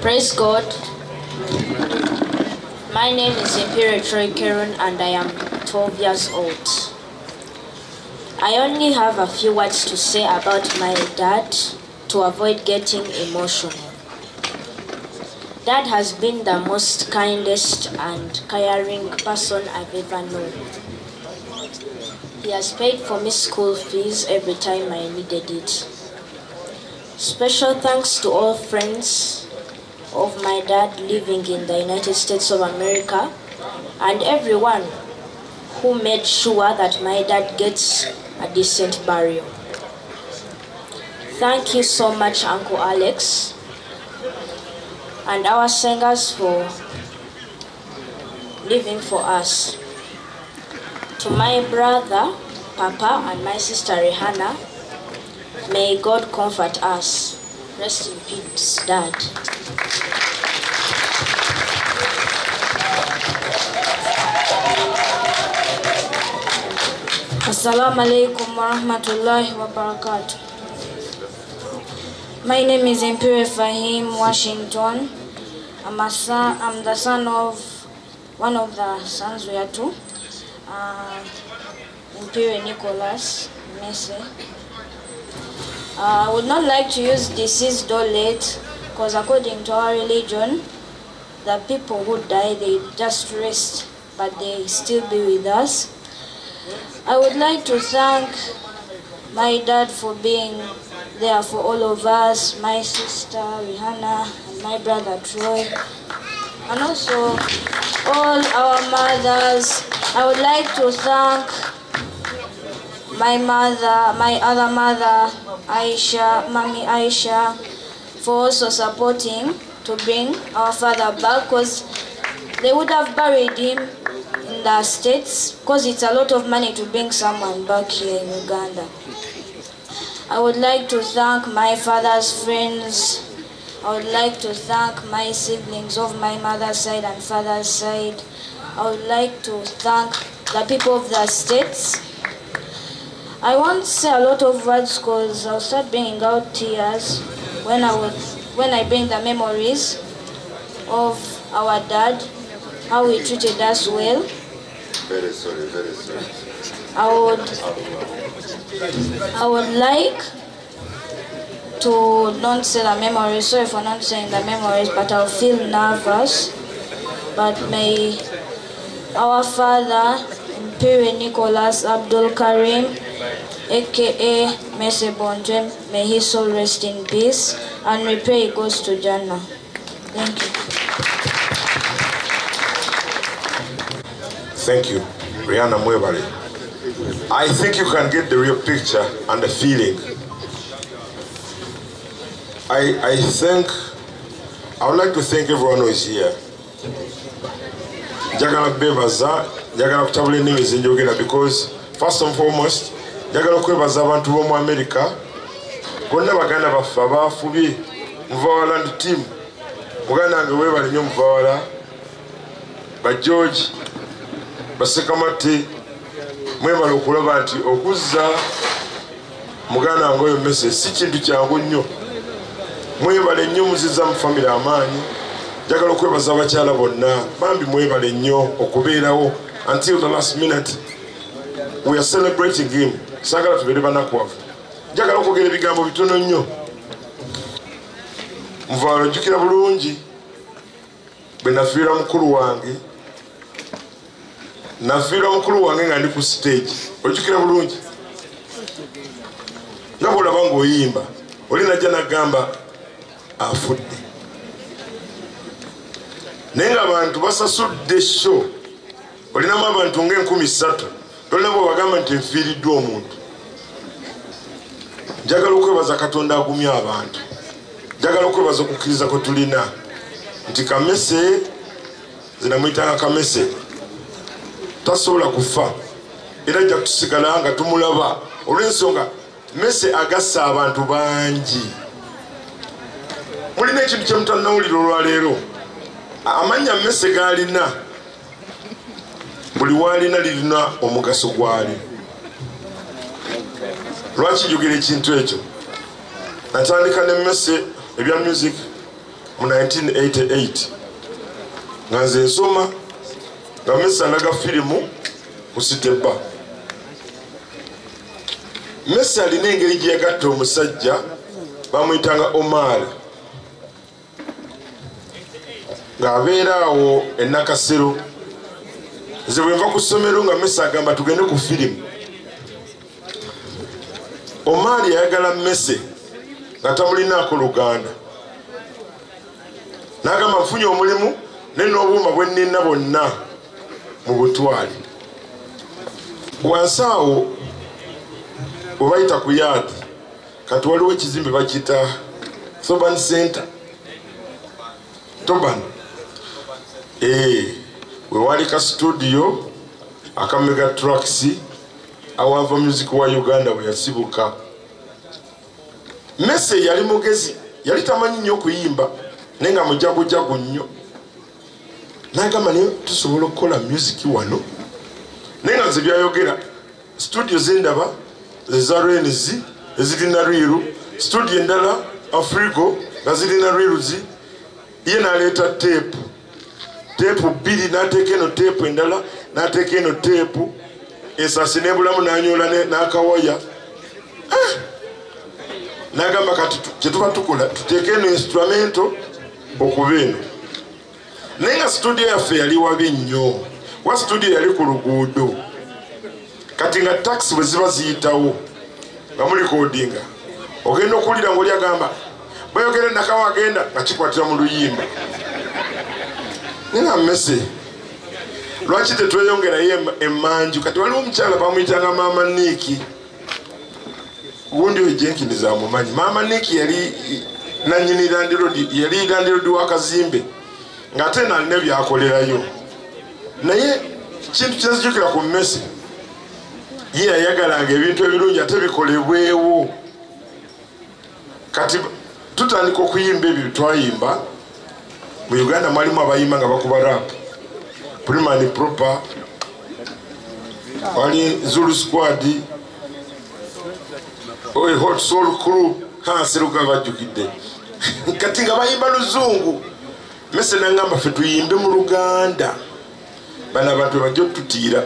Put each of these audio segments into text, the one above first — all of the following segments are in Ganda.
Praise God. My name is Imperial Troy Karen and I am 12 years old. I only have a few words to say about my dad to avoid getting emotional. Dad has been the most kindest and caring person I've ever known. He has paid for me school fees every time I needed it. Special thanks to all friends of my dad living in the United States of America and everyone who made sure that my dad gets a decent burial. Thank you so much, Uncle Alex, and our singers for living for us. To my brother, Papa, and my sister, Rihanna, may God comfort us. Rest in peace, Dad. Assalamu alaikum wa rahmatullahi wa barakatuh. My name is Imperial Fahim Washington. I'm the son of one of the sons we are two, Imperial Nicholas Messe. I would not like to use deceased or late, because according to our religion, the people who die, they just rest, but they still be with us. I would like to thank my dad for being there for all of us, my sister Rihanna and my brother Troy, and also all our mothers. I would like to thank my mother, my other mother, Aisha, Mommy Aisha, for also supporting to bring our father back, because they would have buried him in the States, because it's a lot of money to bring someone back here in Uganda. I would like to thank my father's friends. I would like to thank my siblings of my mother's side and father's side. I would like to thank the people of the States. I won't say a lot of words because I'll start bringing out tears when I bring the memories of our dad, how he treated us well. Very sorry, very sorry. I would like to not say the memories. Sorry for not saying the memories, but I'll feel nervous. But may our father, Imperial Nicholas Abdul Karim, aka Messe Bonjem, may his soul rest in peace, and we pray he goes to Jannah. Thank you. Thank you, Rihanna Mwebali. I think you can get the real picture and the feeling. I would like to thank everyone who is here. Jagala bebaza, jagala kutabula ennimi zinjogera, because first and foremost, jagala kwebaza abantu b'omu America, bonna baganda baffe abaafubye Muvawala and team. Muganda wange weebale nnyo Muvawala, ba George, Basekamati, mwebale okulaba nti okuzza muganda wange oyo Messe si kintu kyangu nnyo. Mwebale nnyo muzizza mu famire amaanyi. Njagala okwebaza abakyala bonna, bambi mwebale nnyo okubeerawo until the last minute. We are celebrating him. Sagala tubeere banakuwavu. Njagala okwogera ebigambo bitono nnyo. Muvawala ojjukira bulungi bwe nafiira mukulu wange. Nafiira mukulu wange nga ndi ku stage. Ojjukira bulungi. Nga bw'olaba ng'oyimba, oli najja n'agamba afudde. Naye ng'abantu basasudde show, olinamu abantu nga3,000, tolina bw'obagamba nti nfiiriddwa omuntu. Njagala okwebaza Katonda agumya abantu. Njagala okwebaza okukkiriza kwe tulina nti Kamese, zinamuyitanga Kamese, tasobola kufa era ajja kutusigala nga tumulaba, olw'ensonga Messe agassa abantu bangi. Mulina ekintu kye mutannawulira olwaleero. Amanya Messe g'alina, buli w'alina lirina omugaso gwali. Lwaki njogera ekintu ekyo? Natandika ne Messe ebya music mu 1988 nga nze nsoma nga Messi alaga firimu ku Siteba. Messi alina engeri gye yagatta omusajja bamuyitanga Omar ng'abeera awo e Nakasero. Nze bwe nva ku ssomero nga Messi agamba tugende ku firimu. Omar yayagala Messi nga tamulinaako Luganda. N'agamba nfunye omulimu ne n'obuuma bwe nnina bonna mu butwali. Wansi awo bwe bayita ku yaadi kati waliwo ekizimbe bakiyita Thoban Center. Thoban. We wali ka studio aka Mega Tracks awava music wa Uganda we yasibuka. Messi yali mugezi, yali tamanyi nnyo okuyimba nenga mujagujagu nnyo. N'agamba ne tusobola okukola music wano. Nenga nze byayogera studio zendaba eza Renzi ezirina Rwiru, studio endala Afrigo nga zirina Rwiruzi. Ye n'aleeta tape bbiri n'ateeka eno tape endala n'ateeka eno tape esasi n'ebulamu n'anyola n'akawaya. N'agamba kati kyetuba tukola tuteeke eno instrumento okuba eno. Naye nga studio yaffe yali wabi nnyo. Wa studio yali ku luguudo. Kati nga taxi bwe ziba ziyitawo nga mulikodinga ogenda okuwulira ng'oli agamba bweyogere nakawa agenda nga kikwatira mu luyimba. Nina Messi lwaki tetweyongerayo emmanju? Kati waliwo omukyala bamuyitanga Mama Niki. Gundi oyo Jenkins amumanyi. Mama Niki yali nanyini Landlord, yali landlord w'akazimbe ng'ate nalina byakolerayo. Naye kintu kyenzijukira ku Messi, ye yayagalanga ebintu ebirungi ate bikolebwewo. Kati tutandika okuyimba ebyo twayimba mu Uganda mwalimu abayimba nga bakuba rap. Primary Proper, wali Zulu Squad, Hot Soul Crew, Hanseruka bajjukidde. Kati nga bayimba luzungu. Messi n'angamba ffe tuyimbe mu Luganda. Bano abantu bajja otutiira.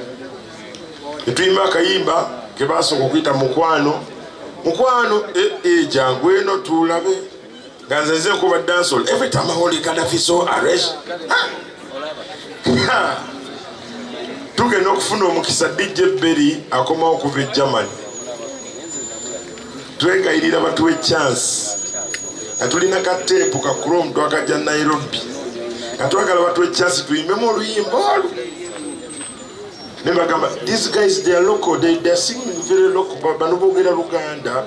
Tuyimba akayimba ke basooka okuyita mukwano. Mukwano jangu eno tulabe. Nga nze nze nkuba dancehall. Every time I hold Gaddafi so arrest. Tugenda okufuna omukisa DJ Berry akomawo okuva e Germany. Twegayirira batuwe chance. Atulina ka tape ka Chrome twakajja Nairobi. Atwagala batuwe chance tuyimbe mu luyimbo olu. Nebagamba these guys they are local, they are singing very local, bano boogera Luganda.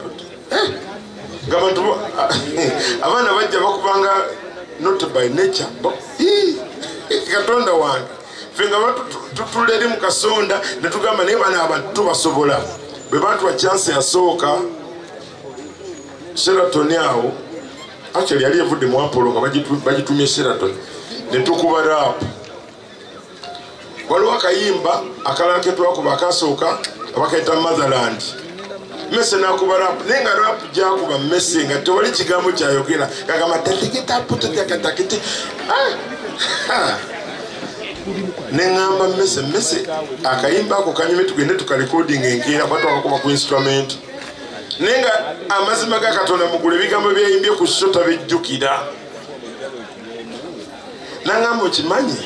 Gabantu abana bajja bakubanga not by nature. Katonda wange fenga tutulere mu kasonda ne tugamba naye bana abantu basobola bwe bantu wa chance yasooka Sheraton yawo actually yali evudde mu Apollo nga bagitumye Sheraton ne tukuba rap. Waliwo akayimba akalala ke twakuba akasooka abakaita Motherland. Messi n'akuba rap naye nga rap gyakuba Messi nga tewali kigambo kyayogera kagamba tatikita putotakati. Nengamba Messi akayimba ako kanyume tugende tukarecording enkeera kwatu akakuba ku instrument. Nenga amazima ga Katonda mugule bigambo byayimbye ku shota bijjukira. Nangamba okimanyi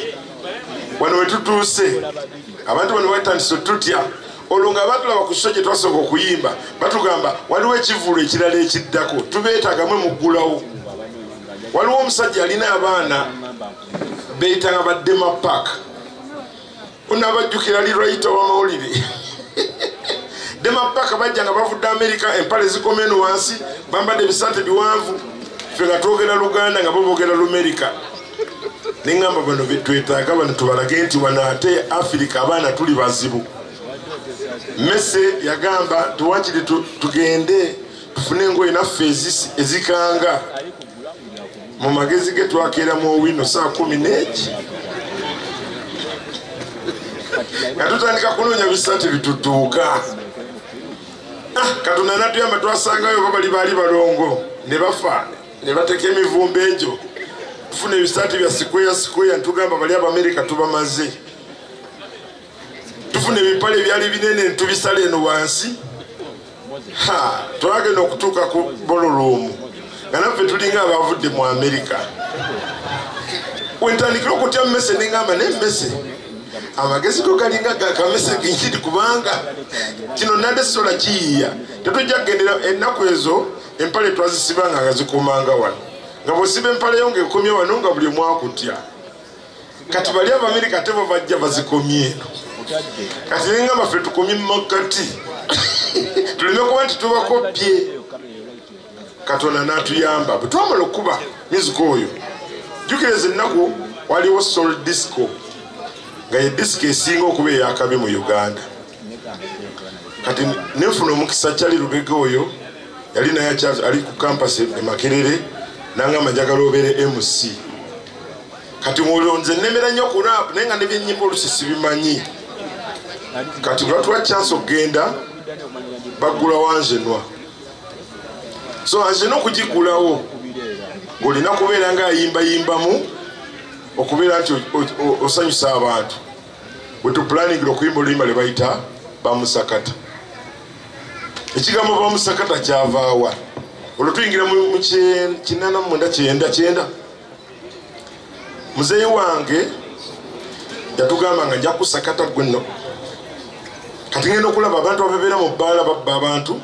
wano wetutuuse abantu bano batandise tutya olunga batulaba ku shoje twasooka okuyimba batugamba waliwo ekivulo ekirala ekiddako tubeetagamwe muggulawo. Waliwo omusajja alina abaana beeyitanga ba Dema Park. Unabajjukira lirayita w'amawulire. Dema Park bajja nga bavudde Amerika empale zikoma eno wansi bambadde ebisante biwanvu ffe nga twogera Luganda nga bo boogera Lumerika. Nengamba bano twetaaga bano tubalage nti wano ate Afrika abaana tuli bazibu. Messi yagamba tuwakiri tugende tufune engoye naffe ezikanga mu magezi ge twakeeramu owino saa 11 nga tutandika kunoonya bisate bitutuuka. Katonda natuyamba twasangayo babali baali balongo ne bafa ne bateeka emivumba egyo tufune ebisaati bya square ntugamba bali America tubamaze tufune ebipale byali binene tubisale eno wansi twagenda okutuuka ku bololoomu nga naffe tulinga abavudde mu America wentandikira okutya mmese nengamba nemmese amagezi go galinga gakamese genjiri kubanga kino nade sola kiyiya tetujja kugendera ennaku ezo empale twazisibanga nga zikomanga wano nga bwosiba empale yo ng'ekomye wano nga buli mwakutya kati bali America tebo bajja bazikomye eno kati nengamba ffe tukomye mu makkati tuleme kuba nti tubakopye Katonda n'atuyamba bwe twamala okuba music oyo jjukiriza ennaku waliwo soul disco nga ye disco esinga okuba eyakabi mu Uganda kati nenfuna omukisa kyali Lubega oyo yali naye ali ku campus e Makerere nangamba njagala obeere MC kati mulonze nemera nnyo ku rap naye nga nebyennyimba olusi sibimanyi kati lwatuwa chance okgenda bagula wanjenwa so anjena okugigulawo ng'olina kubeera nga ayimbayimbamu okubeera nti osanyusa abantu bwe tupulaningira okuyimba oluyimba lwe bayita bamusakata ekigambo bamusakata kyavaawa olwo tuyingira mu 89 muzeeyi wange yatugamba nga nja kusakata gwenno kati ngenda okulaba abantu ababeera mu bbaala babba abantu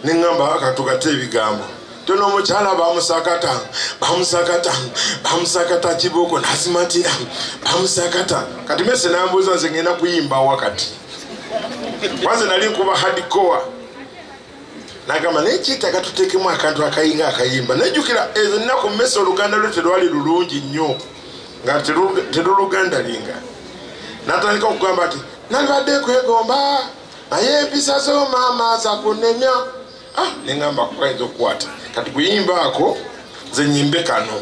neŋŋamba akatugate ebigambo tona omukyala bamusakata kibooko nazimatira bamusakata kati mese nambuuza nze ngenda kuyimba wakati kwanze nali nkuba hardcore nagamba nekiitaka tuteekemu akantu akayinga akayimba nejjukira ezo nnaku mese oluganda lwe terwali lulungi nnyo nga teruluganda linga natandika okugamba ati nalibadde kwegomba naye empisa z'omaama zakunemya neŋŋamba kwayinza okukwata kati kuyimba ako ze nyimbe kano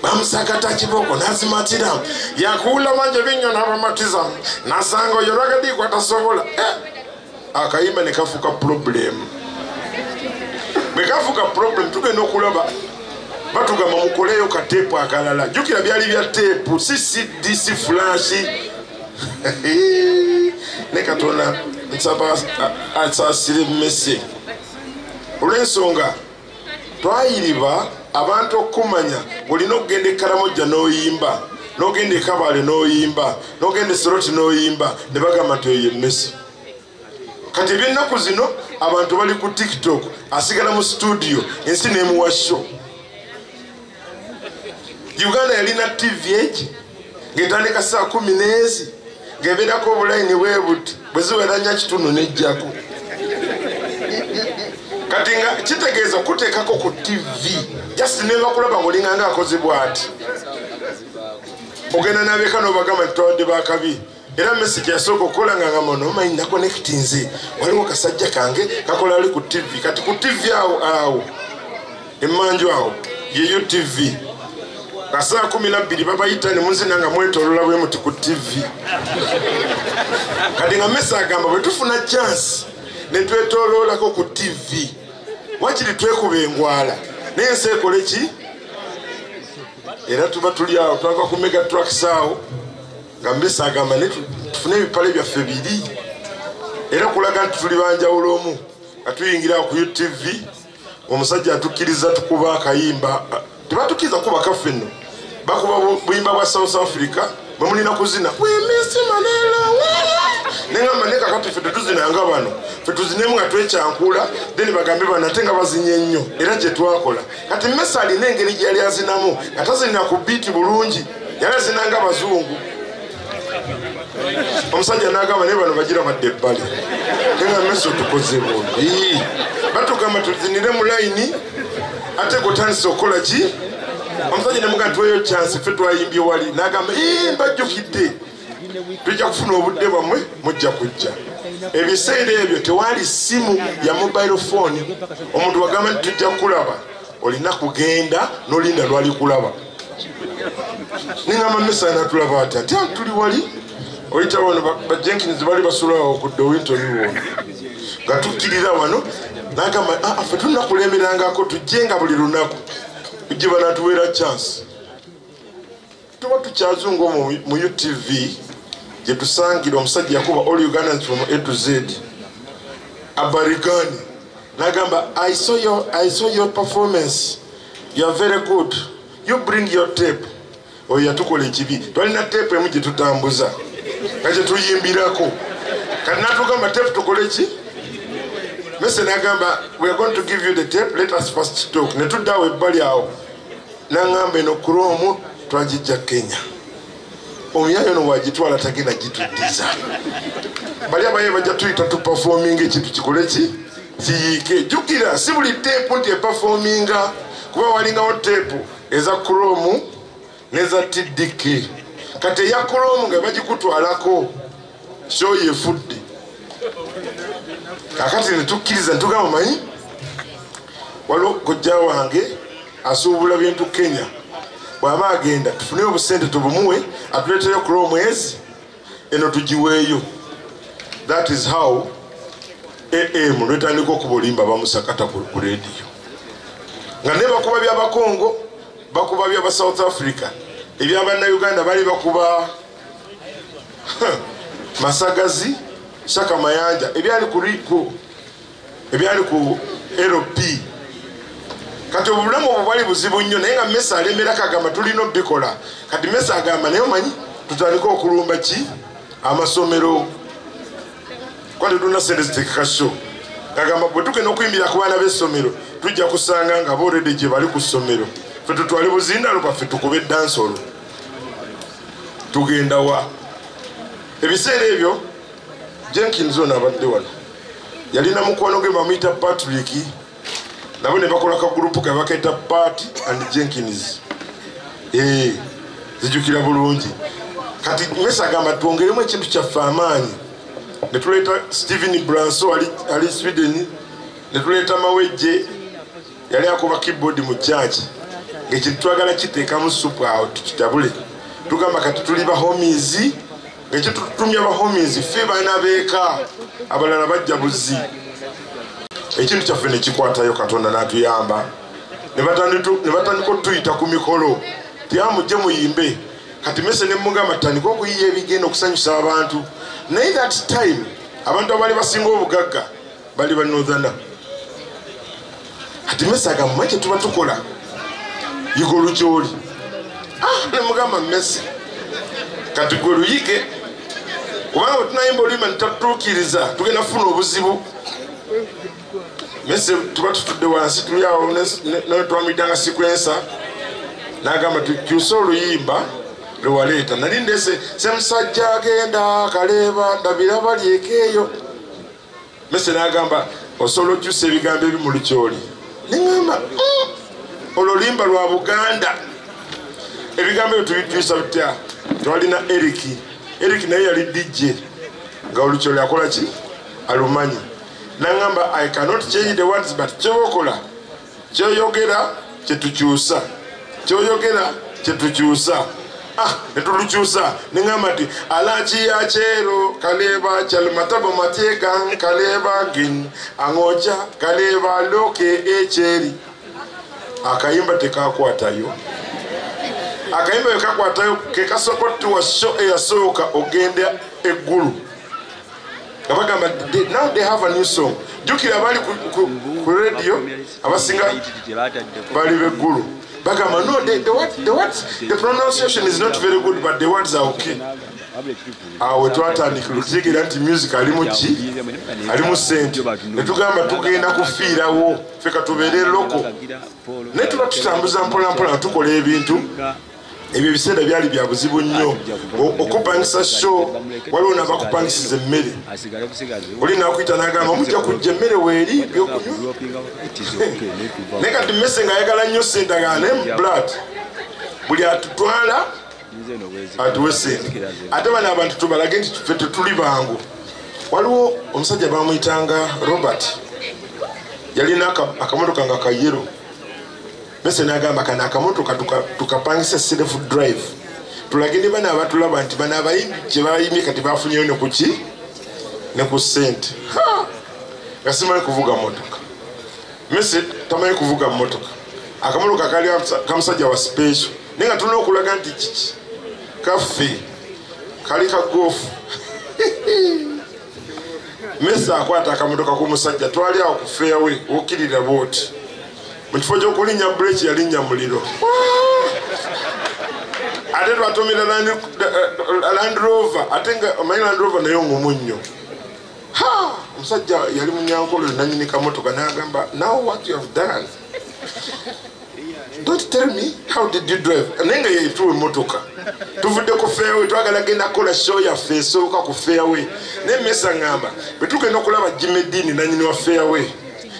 bamusakata kibooko nazimatira yakuula manje binnyo n'abamatiza nasanga oyo lwagadiiko atasobola akayimba ne kafuuka problem bwe kafuuka problem tugenda okulaba batugamba mukoleyo kateepu akalala jjukira byali bya teepu si CD si flash ne Katonda nsaba asaasire mmese olw'ensonga twayiriba abantu okumanya ng'olina okugenda ekkalamojja n'oyimba n'ogenda ekabaale n'oyimba n'ogenda eseroti n'oyimba ne bagamba nti oyo emmese kati eby'ennaku zino abantu bali ku TikTok asigala mu studio ensi n'emuwa show Uganda yalina TV egi ng'etandika saa 10 ng'ebeerako obulayini bwebuti bwe ziweranya kitundu n'ejjako kati nga kitegeeza kuteekako ku TV just neva kulaba ng'olinganga akoze bw'ati ogenda n'abeeka n'obagamba nti twawadde bakabi era message yasooka okukola nga ngamba nomanyi nakonekitinze waliwo kasajja kange kakola ali ku TV kati ku TV awo emmanju awo yeyo TV nga saa 12 babayita ne munzina nga mwetolola bwe muti ku TV kati nga mesa agamba bwe tufuna chance ne twetoloolako ku TV wakiri twekuba engwala naye ensi ekole ki era tuba tuli awo twava ku mega trucks awo nga mesa agamba ne tufune ebipale byaffe biri era kulaga nti tuli banjawulo omu nga tuyingira ku UTV omusajja atukkiriza tukuba akayimba tebatukkiriza kuba kaffe nno bakuba buyimba bwa South Africa bwe mulina kuzina wemesi manelo neŋŋamba ne kakati ffe tetuzinanga bano ffe tuzinemu nga twekyankula then bagambe bano ate nga bazinye nnyo era gye twakola kati Mesa alina engeri gyeyali azinamu nga tazinira ku biiti bulungi yali azinanga abazungu omusajja n'agamba naye bano bagira badde ebbale nenga Mesa tukoze bombi batugamba tuzinire mu layini ate gotandise okukola ki omusajja nemuga tuweeyo chance ffe twayimbye wali n'agamba mbajjukidde tujja kufuna obudde bwammwe mujja kujja ebiseera ebyo tewali simu ya mobile phone omuntu wagamba nti tujja kulaba olina kugenda n'olinda lwali kulaba ningamba Mesa natulaba ati ati tuli wali oyita wano ba Jenkins bali basulawo ku Dowinton wano nga tukkirira wano n'agamba ffe tulina kulemerangako tujjenga buli lunaku ujje banatuweera chance tuba tukyazunga mu UTV gye tusangira omusajja yakuba all Ugandans from A to Z Abarigani nagamba I saw your performance, you are very good, you bring your tape. Oyo yatukola ekibi twalina tape emu gye tutambuza nga gye tuyimbirako kati natugamba tape tukole ki Mese nagamba we are going to give you the tape, let us first talk. Ne tuddawo ebbali awo nangamba eno Chrome twagijja Kenya omuyayo no wagitwala tagenda gituddiza bali abaye bajja tuyita tuperforming ekintu kikole ki kiyiike jukira si buli tape nti eperforminga kuba walingawo tape eza Chrome neza TDK kati eya Chrome nga bagikutwalako show yefudde kakati netukkiriza ntugamba manyi waliwo kojja wange asuubula bintu Kenya bw'aba agenda tufune obusente tubumuwe atuleeteyo Chrome ezi eno tugiweeyo. That is how AM lwetandika okuba olimba bamusakata ku radio nga ne bakuba by'abakongo bakuba by'aba South Africa eby'abannayuganda bali bakuba Masagazi Shaka Mayanja ebyali ku Rico ebyali ku LP kati obulamu obwo bwali buzibu nnyo naye nga Mesa alemera kagamba tulina obikola kati Mesa agamba naye manyi tutandika okulumba ki amasomero kwali tuna sente zitekakasho kagamba bwe tugenda okuyimbira ku baana b'essomero tujja kusanga nga boolede gye bali ku ssomero ffe tutwale buzindalo baffe tukube dansolo tugenda wa ebiseera ebyo Jenkins ono abadde wano yalina mukwano gwe bamuyita Patrick nabo ne bakola ka gurupu ke bakaita Pat and Jenkins zijukira bulungi kati Mesa agamba twongeremu ekintu kyaffe amaanyi ne tuleeta Steven Branso ali Sweden ne tuleeta Mawejje yali akuba keyboard mu church ng'ekintu twagala kiteekamu supu awo tukitabule tugamba kati tuli ba homies ng'ekintu tutumya ba homies ffe baana beeka abalala bajja buzzi ekintu kyaffe ne kikwatayo Katonda n'atuyamba ne batandika otuyita ku mikolo tyamujje muyimbe kati Mese ne mugamba tandika okuyiya ebigenda okusanyusa abantu naye that time abantu abali basinga obugagga bali ba Northern kati Mese agamba mwe kye tuba tukola yigo lukyoli ne mugamba Mese kati gwe luyige kubanga tunayimba oluyimba netatutuukiriza tugenda kufuna obuzibu Mese tuba tutudde wansi tuli awo netwamuyitanga sikwensa n'agamba tukyuse oluyimba lwewaleeta nali ndese semusajja agenda kaleeba ndabira balyeko eyo Mese n'agamba osobola okyusa ebigambo ebi mu lukyoli neŋŋamba olwo luyimba lwa Buganda ebigambo ebyo tubikyusa bitya twalina Eric naye yali DJ nga olukyoli akola ki alumanyi n'aŋŋamba I cannot change the words but kyobokola kyoyogera kyetukyusa kyoyogera kyetukyusa netulukyusa neŋŋamba nti alakiya kyero kaleeba kyalumatabo mateekan kaleeba gin aŋoja kaleeba loke ekyeri akayimba tekakwatayo akayimba bekakwatayo kekasokotuwa sho eyasooka ogenda eggulu abagamba now they have a new song jukira bali ku radio abasinga bali beggulu bagamba no the pronunciation is not very good but the words are okay awe twatandika lutegera nti music alimu ki alimu sente netugamba tugenda kufiirawo ffe katubeere loko naye tuba tutambuza mpolampola tukola ebintu ebyo ebiseera byali bya buzibu nnyo okupangisa show waliwo nabakupangisiza emmere oli nakuyita nagamba mujja kujja emmere weeri byokunywa naye kati Mese ng'ayagala nnyo sente agane blood buli atutwala atuwe sente ate bano abantu tubalage nti ffe tetuli bangu waliwo omusajja bamuyitanga Robert yalina akamotoka nga kayero Mese n'agamba kana akamotoka tukapangisa self drive tulage ne bana abatulaba nti bana abayimbi gye bayimbye kati bafunyeyo ne kuki ne ku sente gasimanyi kuvuga motoka Mese tamanyi kuvuga motoka akamotoka kali kamusajja wa special naye nga tulina okulaga nti kiki kaffe kali ka goofu Mesa akwata akamotoka k'omusajja twali awo ku fairway okirira booti mu kifo ky'okulinnya breeki yalinnya muliro ate twatomera Land Rover ate nga omanyi Land Rover nayo ng'omunnyo omusajja yali munyankolo nanyini kamotoka n'agamba now what you have done don't tell me how did you drive naye nga yetuwa emmotoka tuvudde ku fairway twagala genda kukola show yaffe esooka ku fairway naye Mesa ngamba bwe tugenda okulaba Jimedini nanyini wa fairway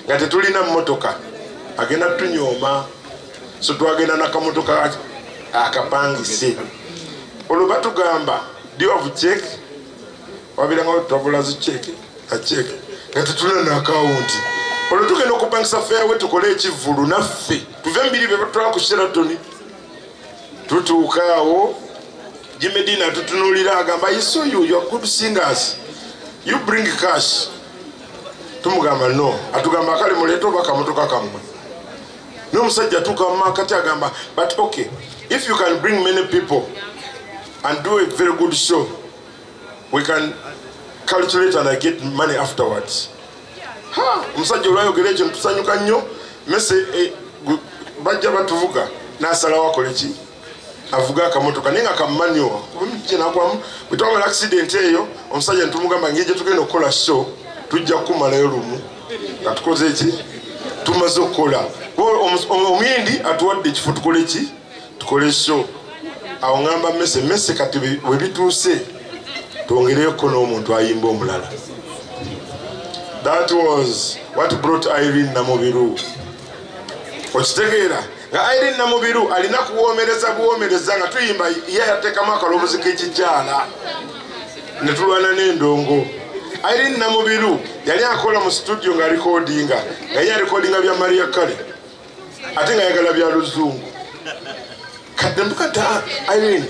nga tetulina mmotoka agenda tunyooma so twagenda n'akamotoka akapangise olwo batugamba do you have check wabiranga tabula zi check a check nga tetulina n'akawunti olwo tugenda okupangisa fairway tukole ekivulu naffe tuve mbiri bye batwala ku Sheraton tutuuka awo Jimedini atutunuulira agamba I saw you are good singers you bring cash tumugamba no atugamba akali muleeta oba kamotoka kammwe n'omusajja tukama kati agamba but okay if you can bring many people and do a very good show we can calculate and I get money afterwards omusajja olwayogera ekyo tusanyuka nnyo Mese bajja batuvuga n'asalawo akole ki avuga akamotoka naye nga kammanyo nakwamu bwe twamala accident eyo omusajja ntumugamba ngeri gye tugenda okukola show tujja kukumalayo lumu nga tukoze eki tumaze okukola omuyindi atuwadde ekifo tukole ki tukole show awo ngamba Mese kati we bituuse twongereyoko n'omuntu ayimba omulala. That was what brought Irene Namubiru. Okitegeera nga Irene Namubiru alina kuwoomereza nga tuyimba ye yateekamu akaloboozi k'ekikyala ne tulwana n'endongo. Irene Namubiru yali akola mu studio nga recordinga nga ye recordinga bya Maria Carey ate nga yagala bya luzungu. Kati mbukata Irene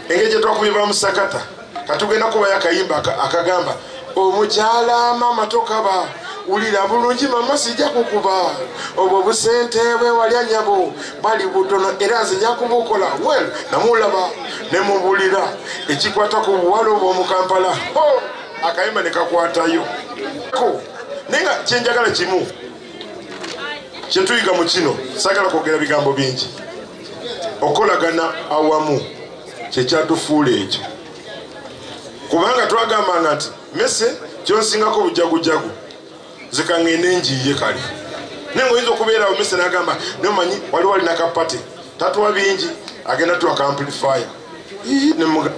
engeri gye twakubiba mu sakata katugenda kuba yakayimba akagamba omukyala mama tokaba ulira bulungi mama sijja kukuba obwo busente bwe walya nyabo bali butono era nzija kubukola well namulaba ne mubulira ekikwata ku buwalo bw'omu Kampala akayimba ne kakwatayo nenga kyenjagala kimu kyetuyiga mu kino sagala kwogera bigambo bingi okolagana awamu kyekyatufuula ekyo kubanga twagambanga nti Mese kyonsingako bujagujagu zikangende njiye kali nengo oyinza okubeerawo Mese n'agamba nomanyi wali walina kapate tatuwa bingi agenda tuwa amplifier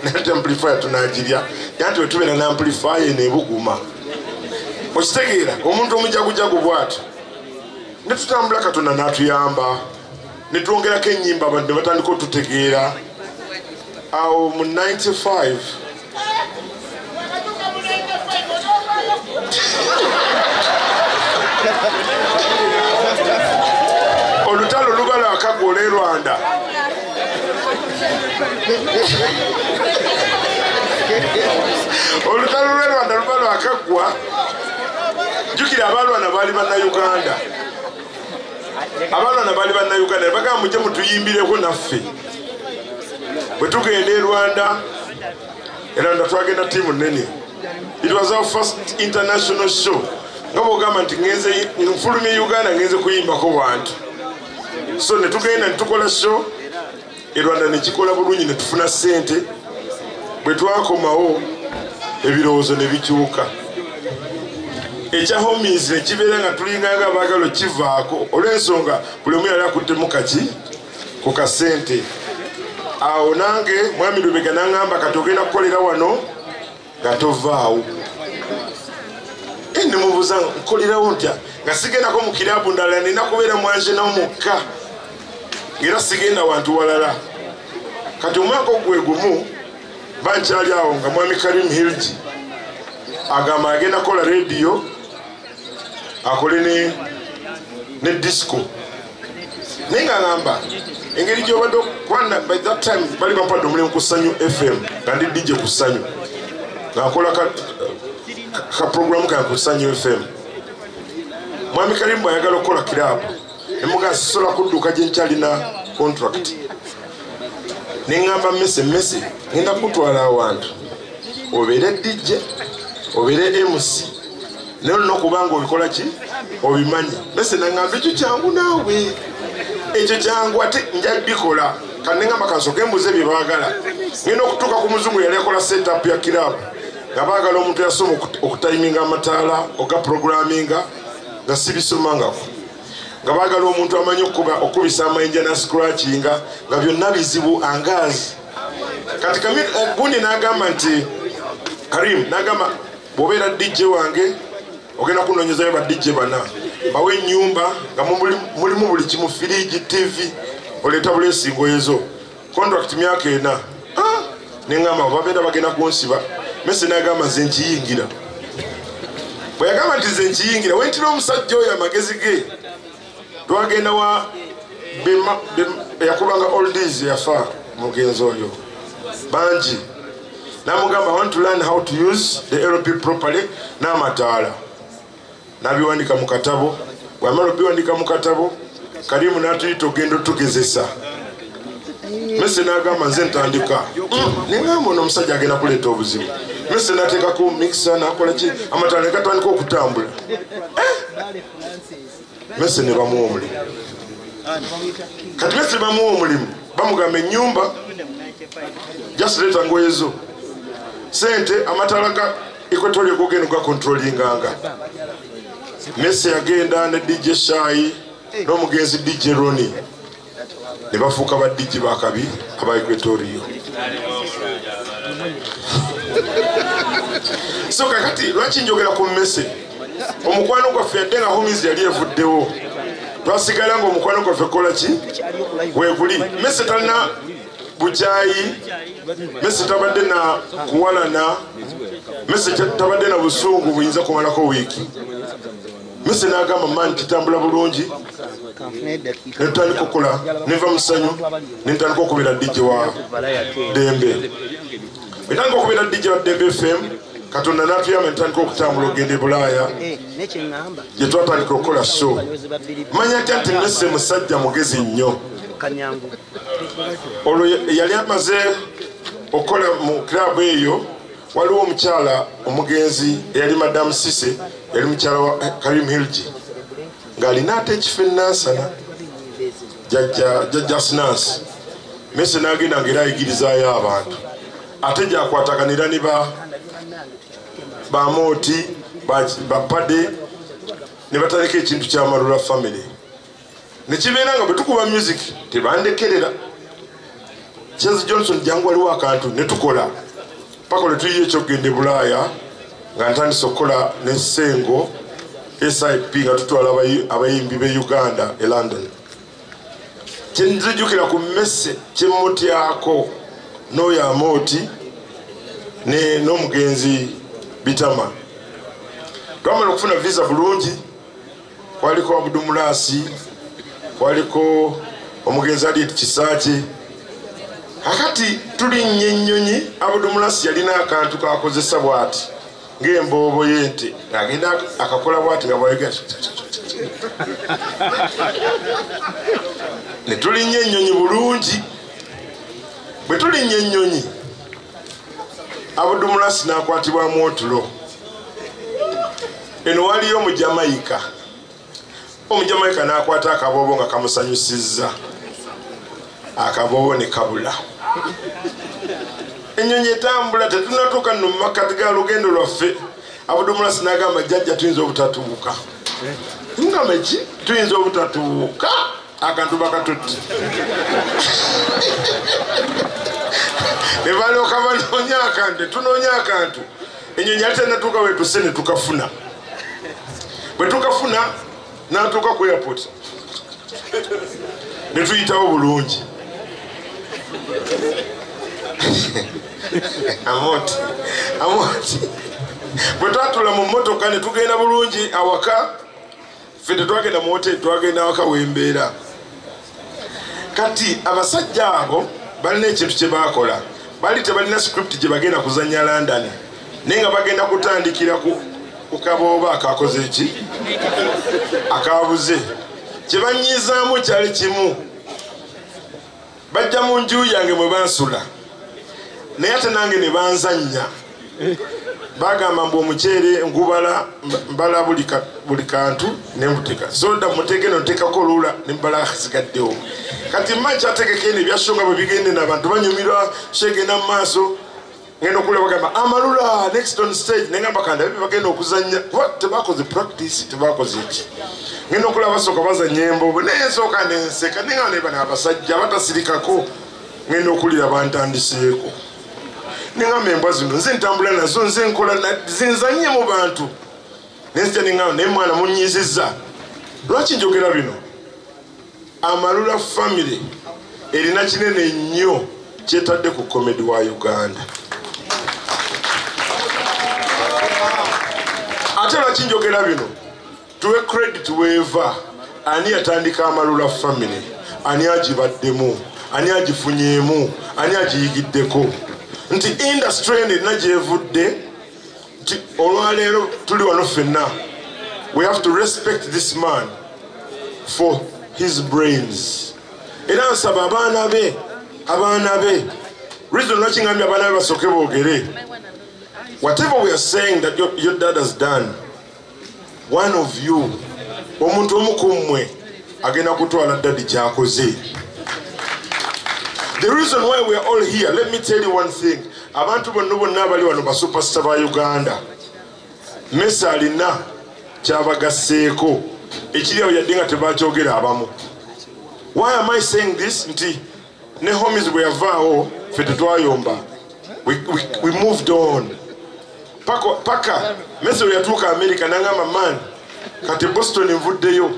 nete amplifier tunagirya yanti wetubeera na amplifier nebuguma okitegeera omuntu omujagujagu bwatyo netutambula Katonda n'atuyamba netwongerako ennyimba abantu ne batandika otutegeera awo mu 95 olutalo lubala akagula e Rwanda olutalo lw'e Rwanda lubala akagwa jukira abalwana baali bannayuganda ne bagamba mujje mutuyimbireko naffe bwe tugenda e Rwanda twagenda tiimu nnene. It was our first international show. Ngabo gamba nti ngenze nfulumye Uganda ngenze kuyimbako bantu. So ne tugenda tukola show e Rwanda ne kikola bulungi ne tufuna sente. Bwe twakomawo ebirowoozo ne bikyuka. Ekya homies ne kibeera nga tulinganga abaagala kivaako olw'ensonga buli omu yali akuttemu kaki ku kasente. Awo nange mwami Lubega n'angamba kati ogenda kukolera wano nga tovaawo. Ne mubuuza nkolerawo ntya nga sigendako mu kiraabu ndala nina kubeera mwanje n'omukka era sigenda wantu walala. Kati omwaka ogwe gumu bankyali awo nga mwami Karim Hilji agamba agenda kola radio akole ne disco naye nga ngamba engeri gy'obadde kwana by that time bali bampadde omulimu ku Ssanyu FM nga ndi DJ ku Ssanyu ng'akola ka program ka ku Ssanyu FM. Mwami Karim bw'ayagala okukola kiraabu ne mugaa sisobola kudduka gye nkyalina contract nengamba Messi ngenda kutwala awantu obere DJ obere MC no kubanga obikola ki obimanyi Messi nangamba ekyo kyangu naawe ekyo kyangu ate nja bikola kanenga makasoke mbuze bibagala ngino okutuka ku muzungu yali akola setup ya club ngabagala omuntu yasoma okutiminga amataala oga programminga nga sibisomangako ngabagala omuntu amanyi okubisa amayinja na scratchinga nga byonna bizibu angazi kati gundi nagamba nti Karim nagamba bobera DJ wange ogenda kunonyezayo ba DJ bana bawe nyumba nga mulimu buli kimu fridge TV oleta blessing ezo contract myaka ena nengamba babenda bagenda kunsiba Messi nagamba nze nkiyingira bwe yagamba nti nze nkiyingira wentira omusajja oyo amagezi ge twagenda wa yakubanga oldies yafa mugenzi oyo banji namugamba I want to learn how to use the LP properly n'amataala nabiwandika mu katabo bwamala biwandika mu katabo Karimu natuyita ogenda tugezesa Messi nagamba nze ntandika nengamba ono omusajja agenda kuleeta obuzibu Messi nateeka ku mixer nakola ki amataala gatandika okutambula Messi ne bamuwa omulimu kati Messi bamuwa omulimu bamugamba ennyumba just leeta ngoye zo sente amataala ga equatorial gogenda ga controllinganga Messi agenda ne DJ Shai n'omugenzi DJ Roni ne bafuuka ba DJ bakabi aba equatorio so kakati lwaki njogera ku Messi omukwano gwaffe yadde nga homies yali evuddewo twasigala nga omukwano gwaffe kola ki weguli Messi talina bujayi Messi tabadde na kuwalana Messi tabadde na busungu buyinza kumalako wiiki Messi nagamba mani kitambula bulungi netandika okukola neva musanyu netandika okubeera DJ wa Dembe etandika okubeera DJ wa Dembe FM Katonda natuyamba netandika okutambula ogende Bulaaya gyetwatandika okukola show manya nti Messi musajja mugezi nnyo olwo yali amaze okukola mu club eyo waliwo omukyala omugenzi eyali Madam Sise yali mukyala wa Karim Hilji ng'alina ate ekifo enansana jajja Sinas Messi n'agenda ng'era ayigirizaayo abantu ate gyakwataganira ne bamooti bapade ne bataleka ekintu kya Marula family ne kibeera nga bwe tukuba music tebandekerera Chezi Johnson jangu waliwo akantu ne tukola paka lwe tuyiye ekyokugenda Bulaaya nga ntandise okukola ne Ssengo SIP nga tutwala abayimbi be Uganda e London kyenzijukira ku Messi kyemutyako n'oyo Amooti n'omugenzi Bitama twamala okufuna visa bulungi kwaliko Abdumulasi kwaliko omugenzi Aliet Kisaaki akati tuli nnyonyi Abdumulasi yalina akantu kakozesa bwati ng'emboobo y'ente agenda akakola bwati nga bwayiga ne tulinnya ennyonyi bulungi bwe tulinnya ennyonyi Abdumulasi n'akwatibwamu otulo eno waliyo Omujamaika n'akwata akaboobo nga kamusanyusizza akaboobo ne kabula ennyonyi etambula tetunatuuka nno mu makkati ga lugendo lwaffe Abdumulasi n'agamba jjajja tuyinza obutatuuka ngamba ki tuyinza obutatuuka akantu bakatutti ne balyoka banoonya akantu tunoonya akantu ennyonyi yali tenatuuka wetuse ne tukafuna bwe tukafuna n'atuuka ku airport ne tuyitawo bulungi Amooti bwe twatula mu mmotoka ne tugenda bulungi awaka ffe tetwagenda mu hoteri twagenda awaka wembeera kati abasajja abo balina ekintu kye baakola bali tebalina script gye bagenda kuzannya London naye nga bagenda kutandikira ku kabooba akakoze eki akabuze kye banyiizaamu kyali kimu bajja mu nju yange mwe bansula naye ate nange ne banzannya bagamba mbu omuceere ngubala mbala buli kantu nembuteeka soda muteeke noteekako olula nembala zigaddewo kati mmanyi kyategekene ebyasonga bwe bigende n'abantu banyumirwa kyegenda mu maaso ngenda okulya bagamba amalula next on stage nengamba kandi abe bagenda okuzannya kuba tebakoze practice tebakoze eki ngenda okulya basooka bazannya embobo naye nsooka nenseka nenga nebana abasajja batasirikako ngenda okulira bantandiseeko nengamba embwa zino nze ntambula nazo nze nkola zinzanye mu bantu nenzija nengamba naye mwana munyizizza lwaki njogera bino Amalula family erina kinene nnyo kyetadde ku komedi wa Uganda ate lwaki njogera bino tuwe credit weeva ani yatandika Amalula family ani agibaddemu ani agifunyeemu ani agiyigiddeko nti industry erina gyevudde nti olwaleero tuli wano ffenna we have to respect this man for his brains era nsaba abaana be reason lwaki ngambye abaana be basooke boogere whatever we are saying that your dad has done one of you omuntu omu ku mmwe agenda kutwala dadi kyakoze. The reason why we are all here, let me tell you one thing. Abantu bonna abali wano ba superstar ba Uganda mesa alina kyabagasseeko ekiri awo yadde nga tebakyogera abamu. Why am I saying this? Nti ne homies bwe yavaawo ffe tetwayomba. We moved on. Paka mesa we yatuuka America nangamba man kati Boston nvuddeyo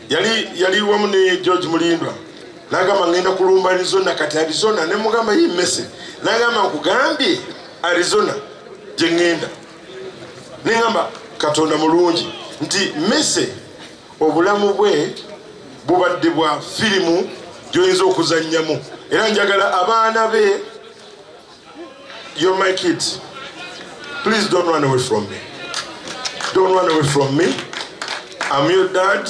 yali wamu ne George Mulindwa nagamba ngenda kulumba Arizona kati Arizona ne mugamba yi mese nagamba nkugambye Arizona gye ngenda nengamba Katonda mulungi nti mese obulamu bwe bubadde bwa firimu gyoyinza okuzannyamu era njagala abaana be. You're my kids. Please don't run away from me. Don't run away from me. I'm your dad.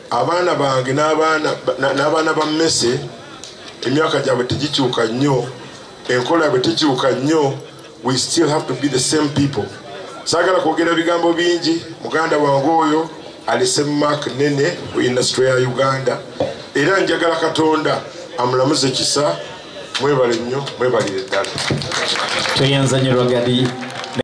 Abaana bange n'abaana ba Mese emyaka gyabwe tegikyuka nnyo enkola yabwe tekyuka nnyo. We still have to be the same people. Saagala kwogera bigambo bingi. Muganda wange oyo alise mark nene ku industry ya Uganda era njagala Katonda amulamuze kisa. Mwebale nnyo, mwebalire ddala. Tweyanzanyirwa Gadi.